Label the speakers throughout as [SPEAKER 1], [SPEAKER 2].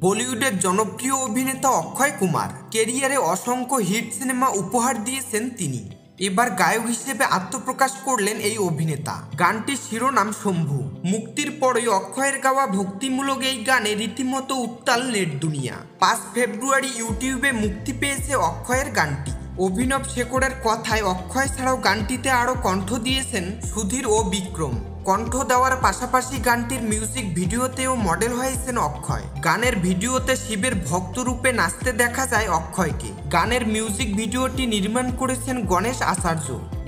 [SPEAKER 1] বলিউডের জনপ্রিয় অভিনেতা অক্ষয় কুমার ক্যারিয়ারে অসংখ্য হিট সিনেমা উপহার দিয়েছেন তিনি। এবার গায়ক হিসেবে আত্মপ্রকাশ করলেন এই অভিনেতা। গানটির শিরোনাম শম্ভু। মুক্তির পরই অক্ষয়ের গাওয়া ভক্তিমূলক এই গানে রীতিমতো উত্তাল নেট দুনিয়া। 5 ফেব্রুয়ারি ইউটিউবে মুক্তি পেয়েছে অক্ষয়ের গানটি। অভিনব শেখরের কথায় অক্ষয় ছাড়াও গানটিতে আরও কণ্ঠ দিয়েছেন সুধীর ও বিক্রম। কণ্ঠ দেওয়ার পাশাপাশি গানটির মিউজিক ভিডিওতেও মডেল হয়েছেন অক্ষয়। গানের ভিডিওতে শিবের ভক্ত রূপে নাচতে দেখা যায় অক্ষয়কে। গানের মিউজিক ভিডিওটি নির্মাণ করেছেন গণেশ আচার্য।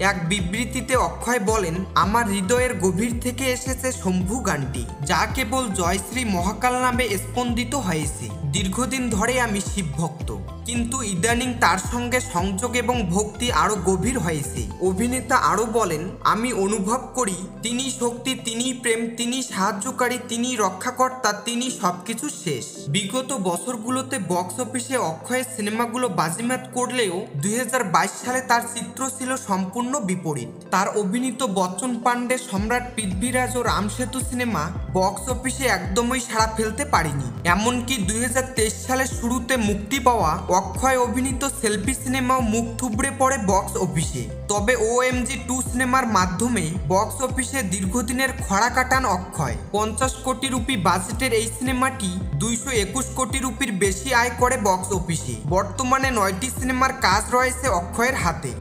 [SPEAKER 1] এক বিবৃতিতে অক্ষয় বলেন, আমার হৃদয়ের গভীর থেকে এসেছে শম্ভু গানটি, যা কেবল জয়শ্রী মহাকাল নামে স্পন্দিত হয়েছে। দীর্ঘদিন ধরে আমি শিব ভক্ত, কিন্তু ইদানিং তার সঙ্গে সংযোগ এবং ভক্তি আরো গভীর হয়েছে। অভিনেতা আরো বলেন, আমি অনুভব করি তিনি শক্তি, তিনি প্রেম, তিনি সাহায্যকারী, তিনি রক্ষাকর্তা, তিনি সবকিছু শেষ। বিগত বছরগুলোতে বক্স অফিসে অক্ষয়ের সিনেমাগুলো বাজিমাত করলেও 2022 সালে তার চিত্র ছিল সম্পূর্ণ বিপরীত। তার অভিনীত বচ্চন পান্ডে, সম্রাট পৃথ্বীরাজ ও রামসেতু সিনেমা বক্স অফিসে একদমই সাড়া ফেলতে পারেনি। এমনকি 2023 সালের শুরুতে মুক্তি পাওয়া অক্ষয় অভিনীত সেলফি সিনেমাও মুখ থুবড়ে পড়ে বক্স অফিসে। তবে OMG 2 সিনেমার মাধ্যমে বক্স অফিসে দীর্ঘদিনের খরা কাটান অক্ষয়। 50 কোটি রুপি বাজেটের এই সিনেমাটি 221 কোটি রুপির বেশি আয় করে বক্স অফিসে। বর্তমানে 9টি সিনেমার কাজ রয়েছে অক্ষয়ের হাতে।